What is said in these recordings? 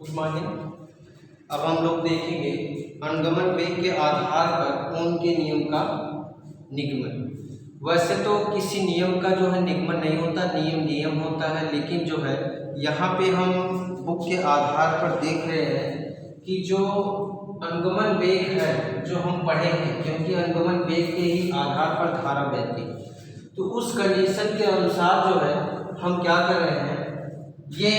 Good morning. अब हम लोग देखेंगे अनुगमन वेग के आधार पर ओम के नियम का निगमन। वैसे तो किसी नियम का जो है निगमन नहीं होता, नियम होता है, लेकिन जो है यहाँ पे हम बुक के आधार पर देख रहे हैं कि जो अनुगमन वेग है जो हम पढ़े हैं, क्योंकि अनुगमन वेग के ही आधार पर धारा बहती है, तो उस कंडीशन के अनुसार जो है हम क्या कर रहे हैं, ये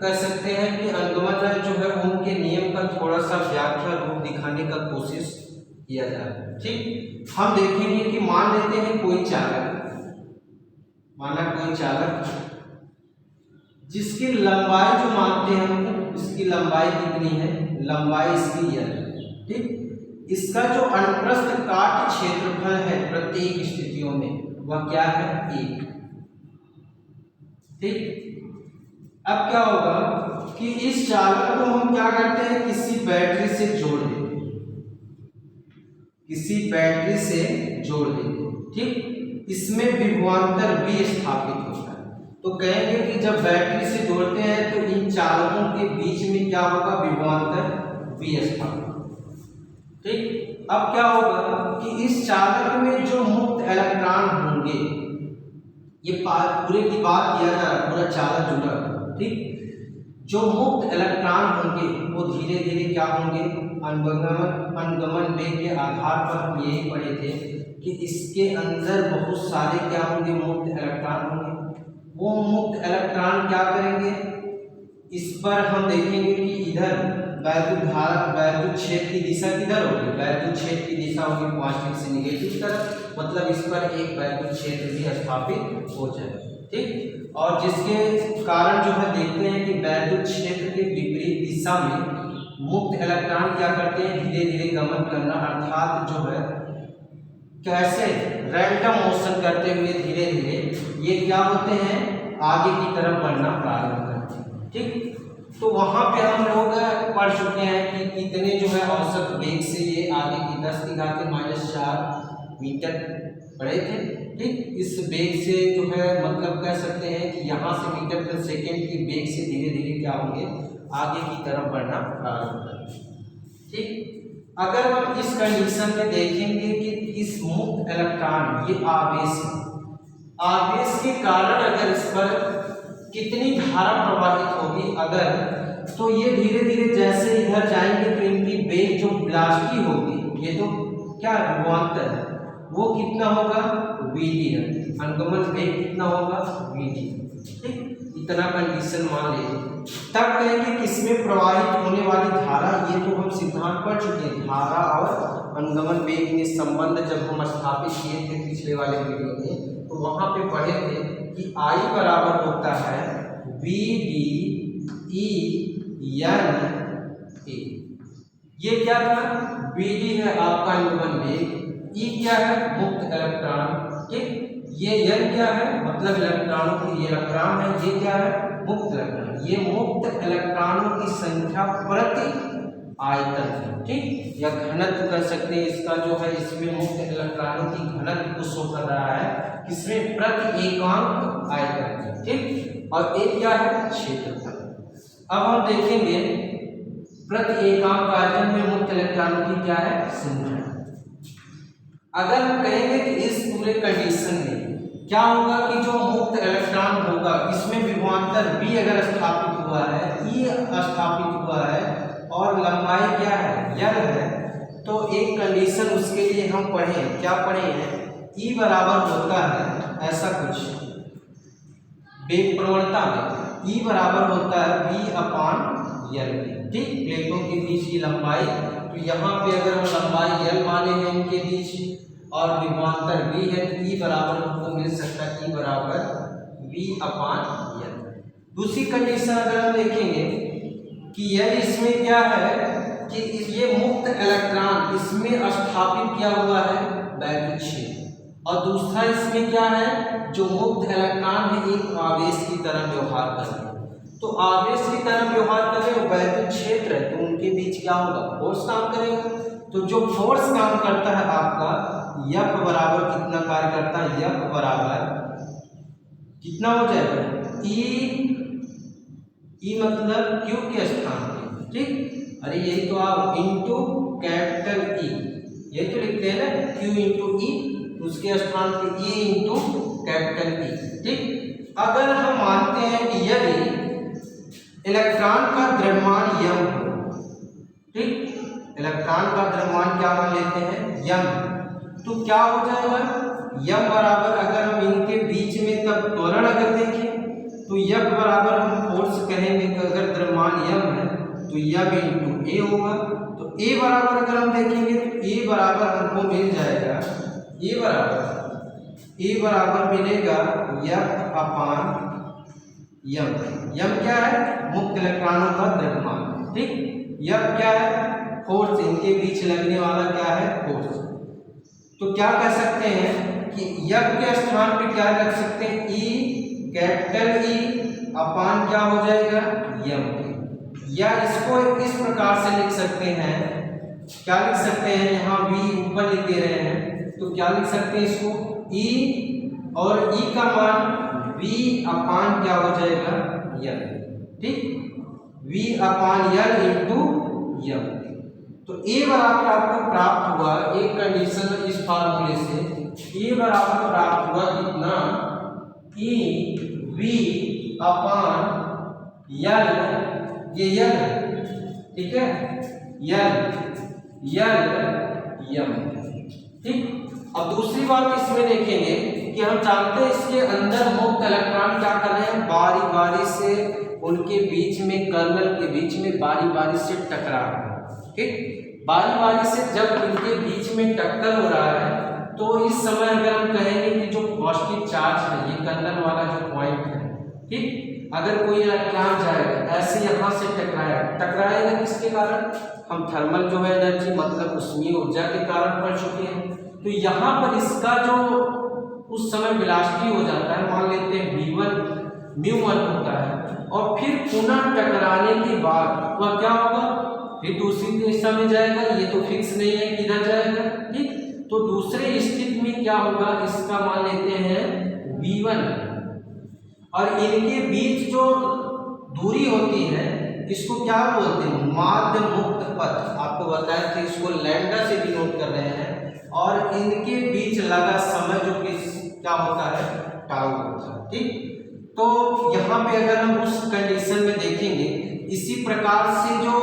कह सकते हैं कि अनुगमन जो है ओम के नियम का थोड़ा सा व्याख्या रूप दिखाने का कोशिश किया जाए। ठीक, हम देखेंगे कि मान लेते हैं कोई चालक, माना कोई चालक जिसकी लंबाई जो मानते हैं हम, इसकी लंबाई कितनी है, लंबाई इसकी यह है। ठीक, इसका जो अनुप्रस्थ काट क्षेत्रफल है प्रत्येक स्थितियों में वह क्या है, 1। ठीक, अब क्या होगा कि इस चालक को हम क्या करते हैं, किसी बैटरी से जोड़ देते हैं, किसी बैटरी से जोड़ देते हैं। ठीक, इसमें विभवांतर भी स्थापित होता है। तो कहेंगे कि जब बैटरी से जोड़ते हैं तो इन चालकों के बीच में क्या होगा, विभवांतर भी स्थापित। ठीक, अब क्या होगा कि इस चालक में जो मुक्त इलेक्ट्रॉन होंगे, ये पूरे की बात किया जा रहा है, पूरा चालक जुड़ा। ठीक, जो मुक्त इलेक्ट्रॉन होंगे वो धीरे धीरे क्या होंगे, अनुगमन वेग के आधार पर हम यही पढ़े थे कि इसके अंदर बहुत सारे क्या होंगे, मुक्त इलेक्ट्रॉन होंगे। वो मुक्त इलेक्ट्रॉन क्या करेंगे, इस पर हम देखेंगे कि इधर वैद्युत क्षेत्र की दिशा किधर होगी, वैद्युत क्षेत्र की दिशा होगी पॉजिटिव से निगेटिव तरफ, मतलब इस पर एक वैद्युत क्षेत्र भी स्थापित हो जाए। ठीक, और जिसके कारण जो है देखते हैं कि वैद्युत क्षेत्र के विपरीत दिशा में मुक्त इलेक्ट्रॉन क्या करते हैं, धीरे धीरे गमन करना, अर्थात जो है कैसे रैंडम मोशन करते हुए धीरे धीरे ये क्या होते हैं, आगे की तरफ बढ़ना प्रारंभ करते हैं। ठीक, तो वहां पे हम लोग पढ़ चुके हैं कि कितने जो है औसत वेग से ये आगे की 10 की घात -4 मीटर पढ़े थे। ठीक, इस वेग से जो है मतलब कह सकते हैं कि यहाँ से मीटर प्रति सेकेंड की वेग से धीरे धीरे क्या होंगे, आगे की तरफ बढ़ना प्रारंभ करेंगे। ठीक, अगर हम इस कंडीशन में देखेंगे कि इस मुक्त इलेक्ट्रॉन ये आवेश है, आवेश के कारण अगर इस पर कितनी धारा प्रवाहित होगी, अगर तो ये धीरे धीरे जैसे इधर जाएंगे तो इनकी वेग जो वेलोसिटी होगी, ये तो क्या विभवांतर है, वो कितना होगा, vd है। अनुगमन वेग कितना होगा, vd। ठीक, इतना कंडीशन मान लीजिए, तब कहेंगे किसमें प्रवाहित होने वाली धारा, ये तो हम सिद्धांत पढ़ चुके हैं, धारा और अनुगमन वेग में संबंध जब हम स्थापित किए थे पिछले वाले वीडियो में, तो वहां पे पढ़े थे कि I बराबर होता है vd e n a। ये क्या था, vd है आपका अनुगमन वेग, E क्या है, मुक्त इलेक्ट्रॉन। ठीक, ये n क्या है, मतलब इलेक्ट्रॉनों की, ये इलेक्ट्रॉन है, ये क्या है, मुक्त इलेक्ट्रॉन। ये मुक्त इलेक्ट्रॉनों की संख्या प्रति आयतन है। ठीक, या घनत्व कर सकते हैं इसका, जो है इसमें मुक्त इलेक्ट्रॉनों की घनत्व को शो कर रहा है, किसमें, प्रति एकांक आयतन। ठीक, और एक क्या है, क्षेत्रफल। अब हम देखेंगे प्रति एकांक आयतन में मुक्त इलेक्ट्रॉनों की क्या है, संख्या। अगर हम कहेंगे कि इस पूरे कंडीशन में क्या होगा कि जो मुक्त इलेक्ट्रॉन होगा इसमें विभवांतर भी अगर स्थापित हुआ है, ई स्थापित हुआ है, और लंबाई क्या है, यल है, तो एक कंडीशन उसके लिए हम पढ़े, क्या पढ़े हैं, ई बराबर होता है ऐसा कुछ, वेग प्रवणता में ई बराबर होता है v/यल। ठीक, प्लेटों के बीच की लंबाई, तो यहाँ पे अगर हम लंबाई यल माने हैं इनके बीच और विभवांतर v है, तो ई बराबर हमको मिल सकता है, ई बराबर v/यल। दूसरी कंडीशन अगर हम देखेंगे कि यह इसमें क्या है कि ये मुक्त इलेक्ट्रॉन इसमें स्थापित किया हुआ है वैद्युत क्षेत्र, और दूसरा इसमें क्या है, जो मुक्त इलेक्ट्रॉन है एक आवेश की तरह व्यवहार कर रहे हैं, तो आवेश की तरह व्यवहार कर रहे हैं, वैद्युत क्षेत्र है, तो उनके बीच क्या होगा, फोर्स काम करेगा। तो जो फोर्स काम करता है आपका F बराबर कितना कार्य करता है, F बराबर कितना हो जाएगा, E ई मतलब क्यू के स्थान पे, ठीक। अरे यही तो आप इंटू कैपिटल ई, ये तो लिखते हैं ना क्यू इंटू ई, उसके स्थान पे ई इंटू कैपिटल ई, ठीक। अगर हम मानते हैं कि यदि इलेक्ट्रॉन का द्रव्यमान यम हो, ठीक, इलेक्ट्रॉन का द्रव्यमान क्या मान लेते हैं यम, तो क्या हो जाएगा यम बराबर, अगर हम इनके बीच में तब त्वरण अगर देखें तो यम बराबर हम फोर्स कहेंगे कि अगर द्रव्यमान यम है तो यम इंटू ए होगा। तो ए बराबर अगर हम देखेंगे तो ए बराबर हमको मिल जाएगा, ए बराबर मिलेगा यफ अपान यम। यम क्या है, मुक्त इलेक्ट्रॉनों का द्रव्यमान, ठीक। यफ क्या है, फोर्स, इनके बीच लगने वाला क्या है फोर्स। तो क्या कह सकते हैं कि यफ के स्थान पे क्या रख सकते हैं, ई कैपिटल ई अपान क्या हो जाएगा यम के, या इसको इस प्रकार से लिख सकते हैं, क्या लिख सकते हैं, यहाँ v ऊपर लिख दे रहे हैं तो क्या लिख सकते हैं इसको, e और e का मान v अपान क्या हो जाएगा यम, ठीक, v अपान यल इंटू यम। तो a बराबर आपको प्राप्त हुआ एक कंडीशन इस फार्मूले से, a बराबर प्राप्त हुआ कितना, e v अपान यल, ये यल है, ठीक है, यल यम, ठीक। अब दूसरी बात इसमें देखेंगे कि हम जानते हैं इसके अंदर मुक्त इलेक्ट्रॉन क्या कर रहे हैं, बारी बारी से उनके बीच में, कर्नल के बीच में बारी बारी से टकरा रहे हैं, ठीक। बारी बारी से जब इनके बीच में टक्कर हो रहा है तो इस समय अगर हम कहेंगे कि जो पॉजिटिव चार्ज है, ये कर्नल वाला जो पॉइंट है, ठीक, अगर कोई इलेक्ट्रॉन जाएगा ऐसे यहाँ से टकराएगा किसके कारण, हम थर्मल जो है एनर्जी मतलब ऊष्मीय ऊर्जा के कारण पढ़ चुके हैं। तो यहाँ पर इसका जो उस समय वेलोसिटी हो जाता है, मान लेते हैं v1 μ1 होता है, और फिर पुनः टकराने के बाद वह क्या होगा, फिर दूसरी दिशा में जाएगा, ये तो फिक्स नहीं है किधर जाएगा, ठीक। तो दूसरे स्थिति में क्या होगा, इसका मान लेते हैं v1, और इनके बीच जो दूरी होती है इसको क्या बोलते हैं, माध्य मुक्त पथ, आपको बताया कि इसको लैम्डा से डिनोट कर रहे हैं, और इनके बीच लगा समय जो कि क्या होता है टाउ होता है, ठीक। तो यहाँ पे अगर हम उस कंडीशन में देखेंगे, इसी प्रकार से जो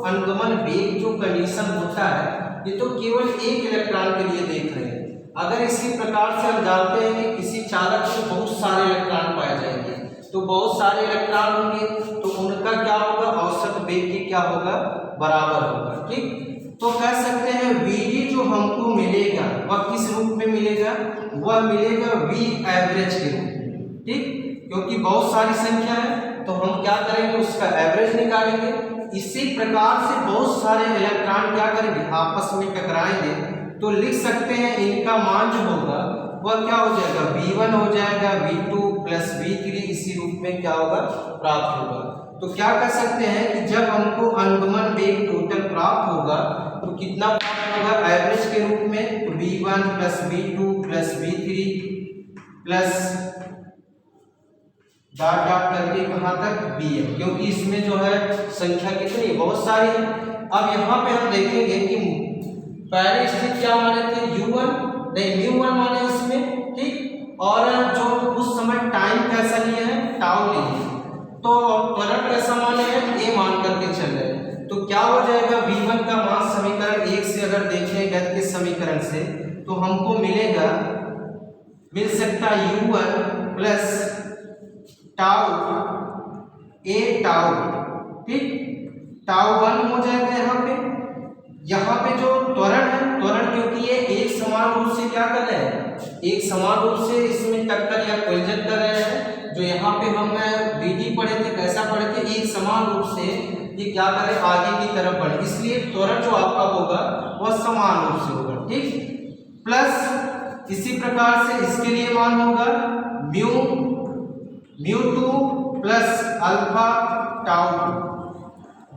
अनुगमन वेग जो कंडीशन होता है, ये तो केवल एक इलेक्ट्रॉन के लिए देख रहे हैं। अगर इसी प्रकार से हम जानते हैं कि किसी चालक में बहुत सारे इलेक्ट्रॉन पाए जाएंगे, तो बहुत सारे इलेक्ट्रॉन होंगे तो उनका क्या होगा, औसत वेग के क्या होगा बराबर होगा, ठीक। तो कह सकते हैं Vd जो हमको मिलेगा वह किस रूप में मिलेगा, वह मिलेगा V एवरेज के रूप में, ठीक। क्योंकि बहुत सारी संख्या है तो हम क्या करेंगे, उसका एवरेज निकालेंगे। इसी प्रकार से बहुत सारे इलेक्ट्रॉन क्या करेंगे, आपस में टकराएंगे, तो लिख सकते हैं इनका मान जो होगा वह क्या हो जाएगा, v1 हो जाएगा v2 प्लस v3, इसी रूप में क्या होगा प्राप्त होगा। तो क्या कह सकते हैं कि जब हमको अनुगमन वेग टोटल प्राप्त होगा तो कितना प्राप्त होगा एवरेज के रूप में, तो v1 plus v2 plus v3 plus dot dot करके कहाँ तक bm, क्योंकि इसमें जो है संख्या कितनी बहुत सारी है। अब यहाँ पे हम देखेंगे कि पहले स्थिति क्या माने थे, u1 नहीं μ1 माने इसमें, ठीक, और जो उस समय टाइम कैसा लिए है टाउ लिए, तो त्वरण कैसा माने हैं a मान करके चल रहे हैं। तो क्या हो जाएगा, v1 का मान समीकरण 1 से अगर देखें गति के समीकरण से तो हमको मिल सकता है u1 plus tau a tau, ठीक, टाउ 1 हो जाएगा। यहाँ पे जो त्वरण है, त्वरण क्योंकि ये एक समान रूप से क्या कर रहे हैं, एक समान रूप से इसमें टक्कर या कोलिजन कर रहे हैं। जो यहाँ पे हम Vd पढ़े थे, कैसा पढ़े थे, एक समान रूप से ये क्या करे आगे की तरफ बढ़े, इसलिए त्वरण जो आपका होगा वह समान रूप से होगा, ठीक। प्लस इसी प्रकार से इसके लिए मान होगा μ2 plus alpha tau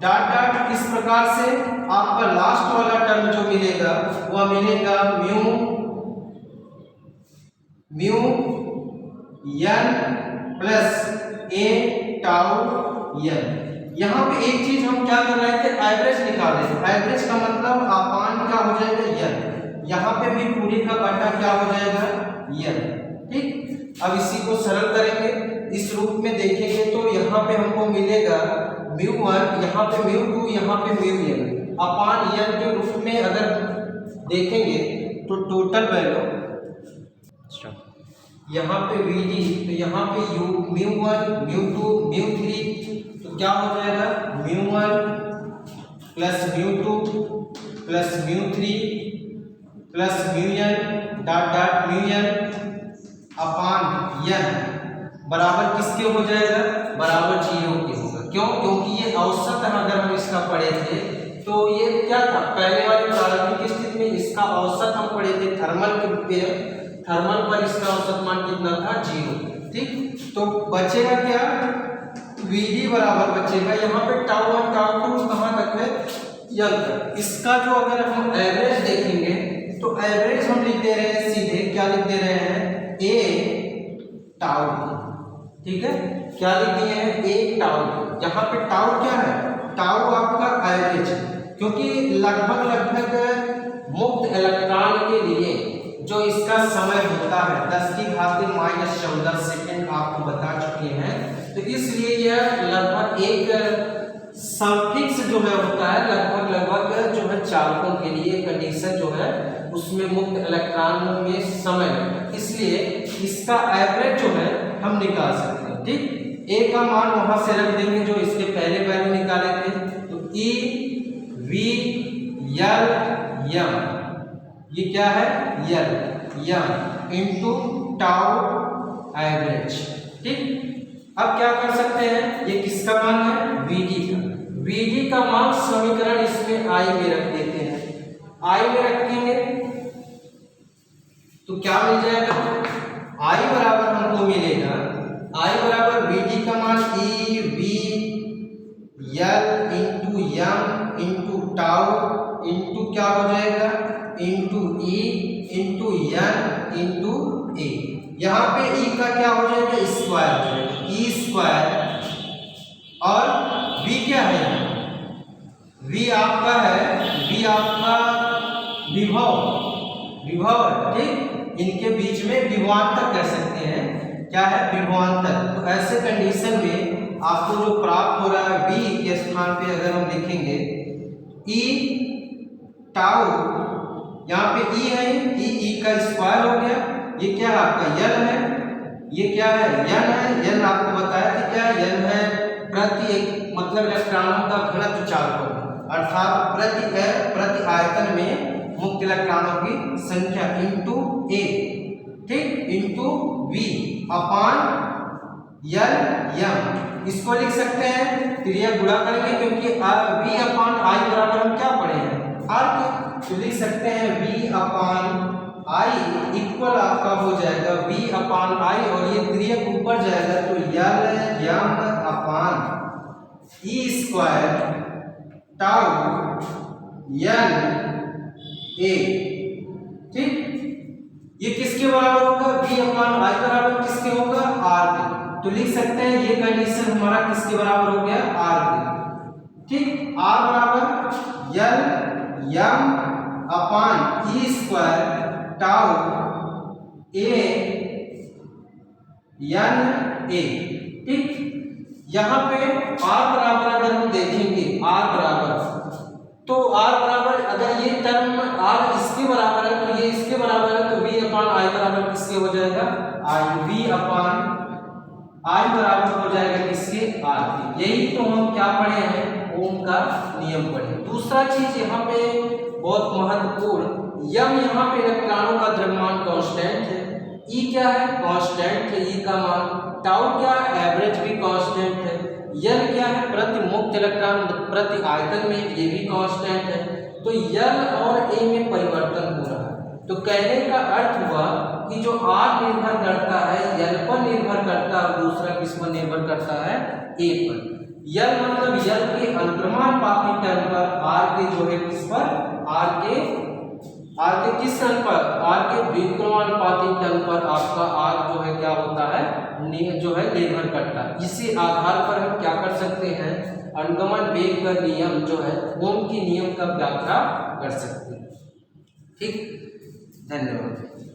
dot dot, इस प्रकार से आपका लास्ट वाला टर्म जो मिलेगा वह मिलेगा mu n plus a tau n। यहाँ पे एक चीज हम क्या कर रहे थे, एवरेज निकाल रहे थे। एवरेज का मतलब अपान क्या हो जाएगा n, यहाँ पे भी पूरे का बटा क्या हो जाएगा n। ठीक, अब इसी को सरल करेंगे, इस रूप में देखेंगे तो यहाँ पे हमको मिलेगा μ1, यहाँ पे μ2, यहाँ पे μn अपान n के रूप में अगर देखेंगे तो टोटल वैल्यू यहाँ पे Vd, तो यहाँ पे μ1 μ2 μ3, तो क्या हो जाएगा μ1 plus μ2 plus μ3 plus μn dot dot μn upon n बराबर किसके हो जाएगा, बराबर 0 के होगा। क्यों, क्योंकि ये औसत अगर हम इसका पढ़े थे तो ये क्या था, पहले वाली प्रारंभिक स्थिति में इसका औसत हम पढ़े थे थर्मल के रूप में, थर्मल पर इसका औसत मान कितना था 0। ठीक, तो बचेगा क्या, Vd बराबर बचेगा यहाँ पे τ1 τ2 कहाँ तक है n तक। इसका जो अगर हम एवरेज देखेंगे तो एवरेज हम लिख दे रहे हैं सीधे, क्या लिख दे रहे हैं a τ। ठीक है, क्या लिख दिए हैं a τ। यहाँ पे τ क्या है, τ आपका एवरेज, क्योंकि लगभग मुक्त इलेक्ट्रॉन के लिए जो इसका समय होता है 10⁻⁻14 सेकेंड आपको बता चुके हैं, तो इसलिए यह लगभग एक सफिक्स जो है होता है, लगभग जो है चालकों के लिए कंडीशन जो है उसमें मुक्त इलेक्ट्रॉनों में समय लगता है, इसलिए इसका एवरेज जो है हम निकाल सकते हैं। ठीक, ए का मान वहां से रख देंगे जो इसके पहले वैल्यू निकाले थे, तो ई वी यल यम, ये क्या है यल यम इंटू टाउ एवरेज। ठीक, अब क्या कर सकते हैं, ये किसका मान है Vd का, Vd का मान समीकरण इसमें I में रख देते हैं, I में रखेंगे तो क्या मिल जाएगा, I बराबर हमको मिलेगा, I बराबर Vd का मान E V L into M into tau into क्या हो जाएगा into E into N into A. यहाँ पे ई का क्या हो जाएगा स्क्वायर हो जाएगा, ई स्क्वायर, और वी क्या है, वी आपका है, वी आपका विभव। ठीक, इनके बीच में विभवांतर कह सकते हैं, क्या है विभवांतर। तो ऐसे कंडीशन में आपको जो प्राप्त हो रहा है v के स्थान पे अगर हम लिखेंगे ई टाउ, यहाँ पे ई है, ई का स्क्वायर हो गया, ये क्या है आपका यल है, ये क्या है यन है, यन आपको बताया कि क्या यन है प्रति एक मतलब इलेक्ट्रॉनों का घनत्व चालकों, अर्थात प्रति आयतन में मुक्त इलेक्ट्रॉनों की संख्या इंटू ए। ठीक, इंटू वी अपान यल यम, इसको लिख सकते हैं क्रिया गुणा करेंगे, क्योंकि वी अपान आई बराबर हम क्या पढ़े हैं आर के, तो लिख सकते हैं वी अपान आई इक्वल आपका हो जाएगा वी अपान आई, और ये क्रिया ऊपर जाएगा तो यल M upon E square tau N A. ठीक, ये किसके बराबर होगा, v अपान आई बराबर किसके होगा आर के, तो लिख सकते हैं ये कंडीशन हमारा किसके बराबर हो गया आर के। ठीक, आर बराबर L M upon E square tau A N A. ठीक, यहाँ पे आर बराबर अगर हम देखेंगे आर बराबर, तो आर बराबर अगर ये टर्म आर इसके बराबर है तो ये इसके बराबर है, तो वी अपान आई बराबर किसके हो जाएगा आई, वी अपान आई बराबर हो जाएगा किसके आर के। यही तो हम क्या पढ़े हैं ओम का नियम पढ़े। दूसरा चीज यहाँ पे बहुत महत्वपूर्ण, यम यहाँ पे इलेक्ट्रॉनों का द्रव्यमान कांस्टेंट है, ई क्या है कांस्टेंट है, ई का मान, टाउ क्या एवरेज भी कांस्टेंट है, यल क्या है प्रति मुक्त इलेक्ट्रॉन प्रति आयतन में, ये भी कांस्टेंट है। तो यल और ए में परिवर्तन हो रहा है, तो कहने का अर्थ हुआ कि जो आर निर्भर करता है यल पर निर्भर करता है, दूसरा किस पर निर्भर करता है ए पर। यल मतलब यल के अंतर्मान पापी टर्म पर, आर के जो है किस पर आर के आर के किस तल पर, आर के विक्रमानुपाती तल पर आपका आर जो है क्या होता है, जो है निर्भर करता है। इसी आधार पर हम क्या कर सकते हैं, अनुगमन वेग का नियम जो है ओम की नियम का व्याख्या कर सकते हैं। ठीक, धन्यवाद।